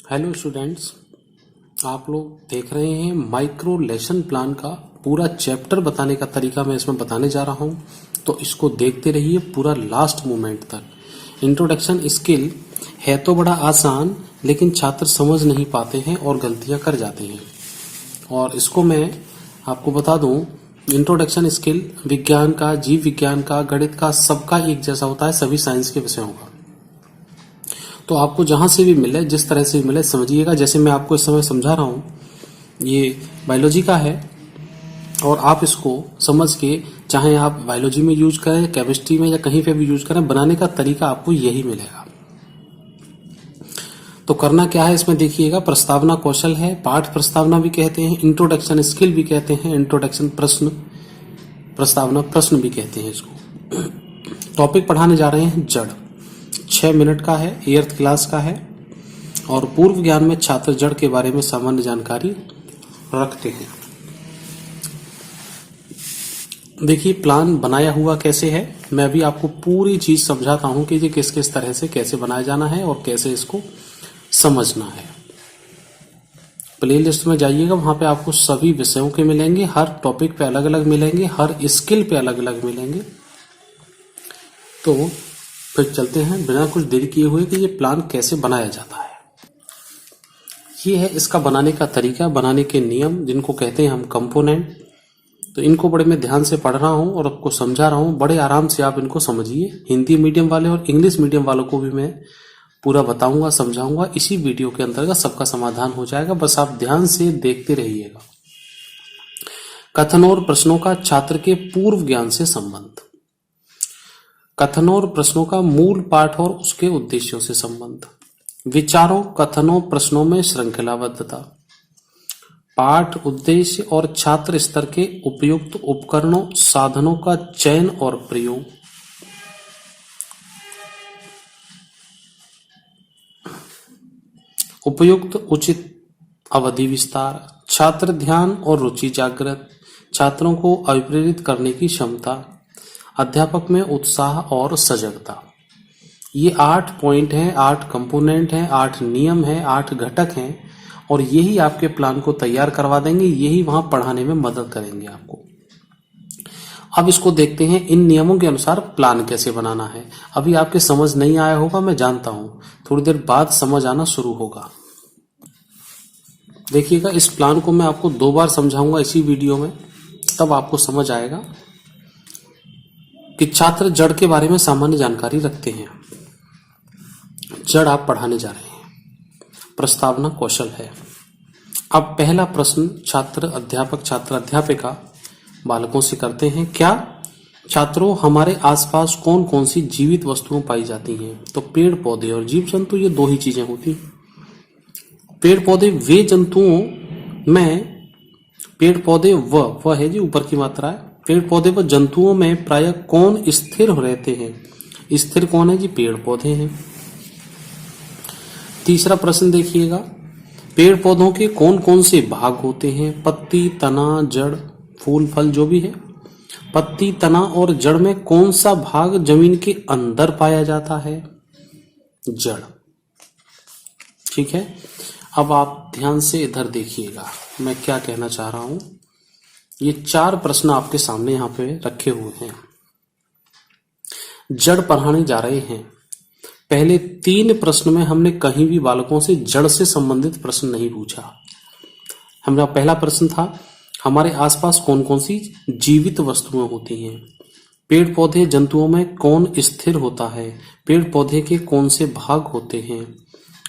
Hello students, आप लोग देख रहे हैं माइक्रो लेसन प्लान का पूरा चैप्टर बताने का तरीका मैं इसमें बताने जा रहा हूं। तो इसको देखते रहिए पूरा लास्ट मोमेंट तक। इंट्रोडक्शन स्किल है तो बड़ा आसान, लेकिन छात्र समझ नहीं पाते हैं और गलतियां कर जाते हैं। और इसको मैं आपको बता दूं, इंट्रोडक्शन स्किल विज्ञान का, जीव विज्ञान का, गणित का, सबका एक जैसा होता है, सभी साइंस के विषयों का। तो आपको जहां से भी मिले, जिस तरह से भी मिले, समझिएगा। जैसे मैं आपको इस समय समझा रहा हूं, ये बायोलॉजी का है और आप इसको समझ के, चाहे आप बायोलॉजी में यूज करें, केमिस्ट्री में या कहीं पे भी यूज करें, बनाने का तरीका आपको यही मिलेगा। तो करना क्या है इसमें देखिएगा। प्रस्तावना कौशल है, पाठ प्रस्तावना भी कहते हैं, इंट्रोडक्शन स्किल भी कहते हैं, इंट्रोडक्शन प्रश्न, प्रस्तावना प्रश्न भी कहते हैं इसको। टॉपिक पढ़ाने जा रहे हैं जड़। 6 मिनट का है, 8th क्लास का है और पूर्व ज्ञान में छात्र जड़ के बारे में सामान्य जानकारी रखते हैं। देखिए प्लान बनाया हुआ कैसे है, मैं अभी आपको पूरी चीज समझाता हूं कि ये किस किस तरह से कैसे बनाया जाना है और कैसे इसको समझना है। प्ले लिस्ट में जाइएगा, वहां पे आपको सभी विषयों के मिलेंगे, हर टॉपिक पे अलग अलग मिलेंगे, हर स्किल पे अलग अलग मिलेंगे। तो फिर चलते हैं बिना कुछ देरी किए हुए कि ये प्लान कैसे बनाया जाता है। ये है इसका बनाने का तरीका, बनाने के नियम, जिनको कहते हैं हम कंपोनेंट। तो इनको बड़े मैं ध्यान से पढ़ रहा हूं और आपको समझा रहा हूं, बड़े आराम से आप इनको समझिए। हिंदी मीडियम वाले और इंग्लिश मीडियम वालों को भी मैं पूरा बताऊंगा, समझाऊंगा। इसी वीडियो के अंतर्गत सबका समाधान हो जाएगा, बस आप ध्यान से देखते रहिएगा। कथन और प्रश्नों का छात्र के पूर्व ज्ञान से संबंध। कथनों और प्रश्नों का मूल पाठ और उसके उद्देश्यों से संबंध। विचारों, कथनों, प्रश्नों में श्रृंखलाबद्धता। पाठ, उद्देश्य और छात्र स्तर के उपयुक्त उपकरणों, साधनों का चयन और प्रयोग। उपयुक्त उचित अवधि विस्तार। छात्र ध्यान और रुचि जागृत। छात्रों को अभिप्रेरित करने की क्षमता। अध्यापक में उत्साह और सजगता। ये 8 पॉइंट हैं, 8 कंपोनेंट हैं, 8 नियम हैं, 8 घटक हैं और यही आपके प्लान को तैयार करवा देंगे, यही वहां पढ़ाने में मदद करेंगे आपको। अब इसको देखते हैं, इन नियमों के अनुसार प्लान कैसे बनाना है। अभी आपके समझ नहीं आया होगा, मैं जानता हूं, थोड़ी देर बाद समझ आना शुरू होगा। देखिएगा, इस प्लान को मैं आपको 2 बार समझाऊंगा इसी वीडियो में, तब आपको समझ आएगा कि छात्र जड़ के बारे में सामान्य जानकारी रखते हैं। जड़ आप पढ़ाने जा रहे हैं, प्रस्तावना कौशल है। अब पहला प्रश्न छात्र अध्यापक, छात्र अध्यापिका बालकों से करते हैं। क्या छात्रों, हमारे आसपास कौन कौन सी जीवित वस्तुएं पाई जाती हैं? तो पेड़ पौधे और जीव जंतु, ये 2 ही चीजें होती हैं। पेड़ पौधे वे जंतुओं में, पेड़ पौधे व है जी, ऊपर की मात्रा है। पेड़ पौधे व जंतुओं में प्रायः कौन स्थिर रहते हैं? स्थिर कौन है जी? पेड़ पौधे हैं। तीसरा प्रश्न देखिएगा, पेड़ पौधों के कौन कौन से भाग होते हैं? पत्ती, तना, जड़, फूल, फल, जो भी है। पत्ती, तना और जड़ में कौन सा भाग जमीन के अंदर पाया जाता है? जड़। ठीक है, अब आप ध्यान से इधर देखिएगा, मैं क्या कहना चाह रहा हूं। ये 4 प्रश्न आपके सामने यहां पे रखे हुए हैं। जड़ पढ़ाने जा रहे हैं। पहले 3 प्रश्न में हमने कहीं भी बालकों से जड़ से संबंधित प्रश्न नहीं पूछा। हमारा पहला प्रश्न था, हमारे आसपास कौन कौन सी जीवित वस्तुएं होती हैं? पेड़ पौधे जंतुओं में कौन स्थिर होता है? पेड़ पौधे के कौन से भाग होते हैं?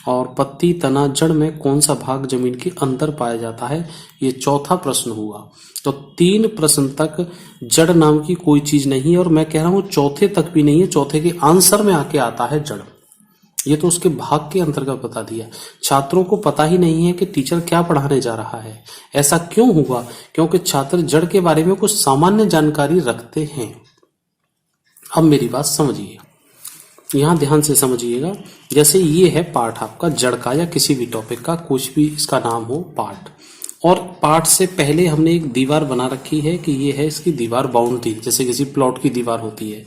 और पत्ती, तना, जड़ में कौन सा भाग जमीन के अंदर पाया जाता है? ये चौथा प्रश्न हुआ। तो 3 प्रश्न तक जड़ नाम की कोई चीज नहीं है और मैं कह रहा हूं चौथे तक भी नहीं है, चौथे के आंसर में आके आता है जड़। ये तो उसके भाग के अंतर्गत बता दिया। छात्रों को पता ही नहीं है कि टीचर क्या पढ़ाने जा रहा है। ऐसा क्यों हुआ? क्योंकि छात्र जड़ के बारे में कुछ सामान्य जानकारी रखते हैं। अब मेरी बात समझिए, यहां ध्यान से समझिएगा। जैसे ये है पाठ आपका जड़ का, या किसी भी टॉपिक का, कुछ भी इसका नाम हो, पाठ। और पाठ से पहले हमने एक दीवार बना रखी है कि ये है इसकी दीवार, बाउंड्री, जैसे किसी प्लॉट की दीवार होती है।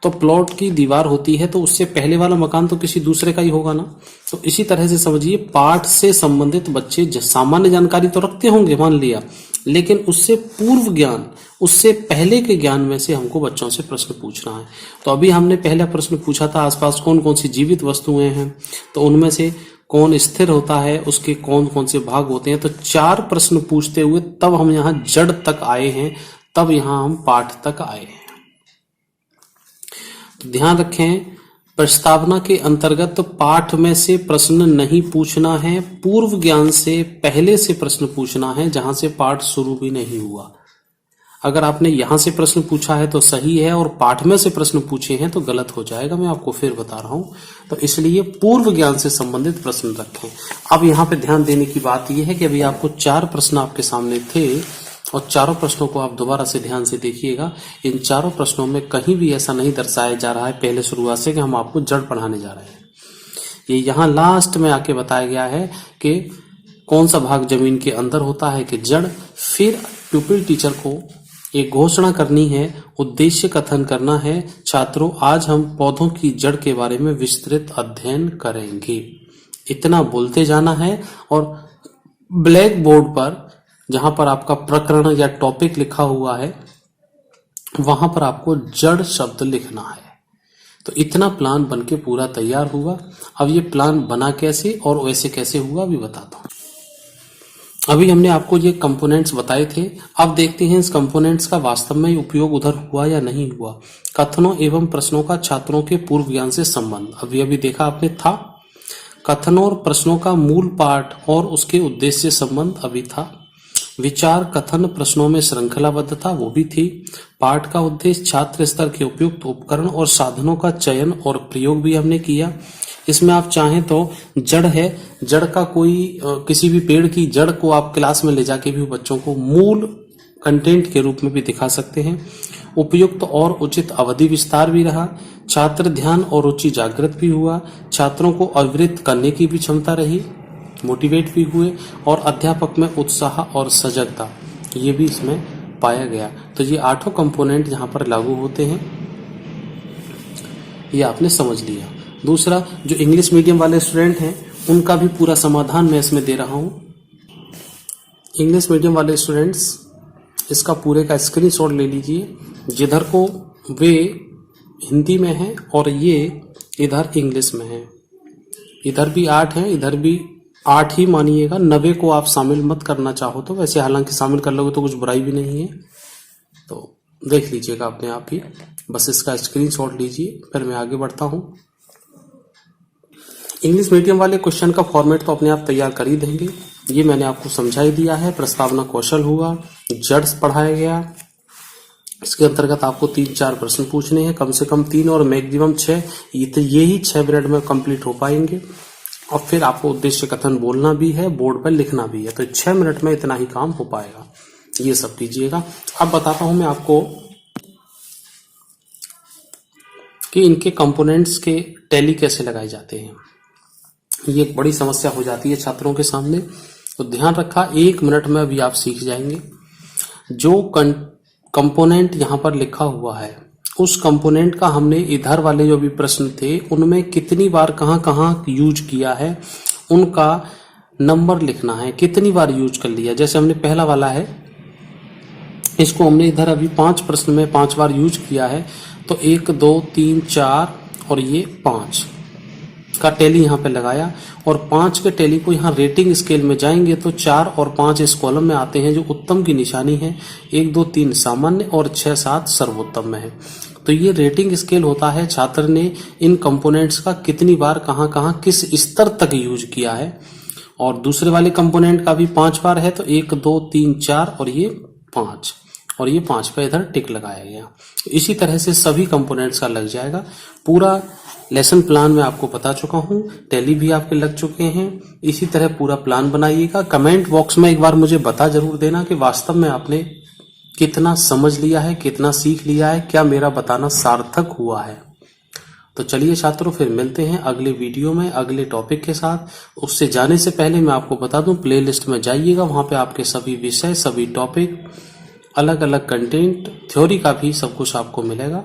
तो प्लॉट की दीवार होती है तो उससे पहले वाला मकान तो किसी दूसरे का ही होगा ना। तो इसी तरह से समझिए, पाठ से संबंधित बच्चे सामान्य जानकारी तो रखते होंगे मान लिया, लेकिन उससे पूर्व ज्ञान, उससे पहले के ज्ञान में से हमको बच्चों से प्रश्न पूछना है। तो अभी हमने पहला प्रश्न पूछा था आसपास कौन कौन सी जीवित वस्तुएं हैं, तो उनमें से कौन स्थिर होता है, उसके कौन कौन से भाग होते हैं। तो 4 प्रश्न पूछते हुए तब हम यहाँ जड़ तक आए हैं, तब यहाँ हम पाठ तक आए हैं। तो ध्यान रखें, प्रस्तावना के अंतर्गत पाठ में से प्रश्न नहीं पूछना है, पूर्व ज्ञान से पहले से प्रश्न पूछना है जहां से पाठ शुरू भी नहीं हुआ। अगर आपने यहां से प्रश्न पूछा है तो सही है, और पाठ में से प्रश्न पूछे हैं तो गलत हो जाएगा। मैं आपको फिर बता रहा हूं, तो इसलिए पूर्व ज्ञान से संबंधित प्रश्न रखें। अब यहां पे ध्यान देने की बात यह है कि अभी आपको 4 प्रश्न आपके सामने थे, और चारों प्रश्नों को आप दोबारा से ध्यान से देखिएगा। इन चारों प्रश्नों में कहीं भी ऐसा नहीं दर्शाया जा रहा है पहले शुरुआत से कि हम आपको जड़ पढ़ाने जा रहे हैं। ये यहाँ लास्ट में आके बताया गया है कि कौन सा भाग जमीन के अंदर होता है कि जड़। फिर प्यूपिल टीचर को एक घोषणा करनी है, उद्देश्य कथन करना है, छात्रों आज हम पौधों की जड़ के बारे में विस्तृत अध्ययन करेंगे। इतना बोलते जाना है, और ब्लैक बोर्ड पर जहां पर आपका प्रकरण या टॉपिक लिखा हुआ है वहां पर आपको जड़ शब्द लिखना है। तो इतना प्लान बनके पूरा तैयार हुआ। अब ये प्लान बना कैसे और वैसे कैसे हुआ अभी बताता हूं। अभी हमने आपको ये कंपोनेंट्स बताए थे, अब देखते हैं इस कंपोनेंट्स का वास्तव में उपयोग उधर हुआ या नहीं हुआ। कथनों एवं प्रश्नों का छात्रों के पूर्व ज्ञान से संबंध, अभी देखा आपने था। कथनों और प्रश्नों का मूल पाठ और उसके उद्देश्य से संबंध अभी था। विचार कथन प्रश्नों में श्रृंखलाबद्धता वो भी थी। पाठ का उद्देश्य छात्र स्तर के उपयुक्त उपकरण और साधनों का चयन और प्रयोग भी हमने किया। इसमें आप चाहें तो जड़ है, जड़ का कोई किसी भी पेड़ की जड़ को आप क्लास में ले जाके भी बच्चों को मूल कंटेंट के रूप में भी दिखा सकते हैं। उपयुक्त और उचित अवधि विस्तार भी रहा। छात्र ध्यान और रुचि जागृत भी हुआ। छात्रों को अविरत करने की भी क्षमता रही, मोटिवेट भी हुए, और अध्यापक में उत्साह और सजगता ये भी इसमें पाया गया। तो ये 8 कंपोनेंट यहाँ पर लागू होते हैं, ये आपने समझ लिया। दूसरा, जो इंग्लिश मीडियम वाले स्टूडेंट हैं उनका भी पूरा समाधान मैं इसमें दे रहा हूं। इंग्लिश मीडियम वाले स्टूडेंट्स इसका पूरे का स्क्रीनशॉट ले लीजिए, जिधर को वे हिंदी में है और ये इधर इंग्लिश में है। इधर भी 8 है, इधर भी 8 ही मानिएगा। 90 को आप शामिल मत करना चाहो तो, वैसे हालांकि शामिल कर लोगे तो कुछ बुराई भी नहीं है, तो देख लीजिएगा अपने आप ही। बस इसका स्क्रीनशॉट लीजिए, फिर मैं आगे बढ़ता हूं। इंग्लिश मीडियम वाले क्वेश्चन का फॉर्मेट तो अपने आप तैयार कर ही देंगे, ये मैंने आपको समझा ही दिया है। प्रस्तावना कौशल हुआ, जड़ पढ़ाया गया, इसके अंतर्गत आपको 3-4 प्रश्न पूछने हैं, कम से कम 3 और मैक्सिमम 6, ये ही 6 मिनट में कंप्लीट हो पाएंगे। और फिर आपको उद्देश्य कथन बोलना भी है, बोर्ड पर लिखना भी है, तो 6 मिनट में इतना ही काम हो पाएगा। ये सब कीजिएगा। अब बताता हूं मैं आपको कि इनके कंपोनेंट्स के टैली कैसे लगाए जाते हैं। ये एक बड़ी समस्या हो जाती है छात्रों के सामने, तो ध्यान रखा 1 मिनट में अभी आप सीख जाएंगे। जो कंपोनेंट यहाँ पर लिखा हुआ है उस कंपोनेंट का हमने इधर वाले जो भी प्रश्न थे उनमें कितनी बार कहाँ कहाँ यूज किया है उनका नंबर लिखना है, कितनी बार यूज कर लिया। जैसे हमने पहला वाला है, इसको हमने इधर अभी 5 प्रश्न में 5 बार यूज किया है, तो 1 2 3 4 और ये 5 का टैली यहाँ पे लगाया, और 5 के टैली को यहाँ रेटिंग स्केल में जाएंगे तो 4 और 5 इस कॉलम में आते हैं जो उत्तम की निशानी है, 1 2 3 सामान्य और 6 7 सर्वोत्तम में है। तो ये रेटिंग स्केल होता है छात्र ने इन कंपोनेंट्स का कितनी बार कहाँ कहाँ किस स्तर तक यूज किया है। और दूसरे वाले कंपोनेंट का भी 5 बार है, तो 1 2 3 4 और ये 5, और ये 5 पे इधर टिक लगाया गया। इसी तरह से सभी कंपोनेंट्स का लग जाएगा। पूरा लेसन प्लान मैं आपको बता चुका हूं, टैली भी आपके लग चुके हैं। इसी तरह पूरा प्लान बनाइएगा। कमेंट बॉक्स में एक बार मुझे बता जरूर देना कि वास्तव में आपने कितना समझ लिया है, कितना सीख लिया है, क्या मेरा बताना सार्थक हुआ है। तो चलिए छात्रों, फिर मिलते हैं अगले वीडियो में अगले टॉपिक के साथ। उससे जाने से पहले मैं आपको बता दूं, प्लेलिस्ट में जाइएगा, वहां पे आपके सभी विषय, सभी टॉपिक, अलग अलग कंटेंट, थ्योरी का भी सब कुछ आपको मिलेगा।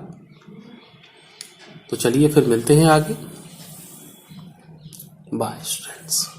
तो चलिए फिर मिलते हैं आगे। Bye students.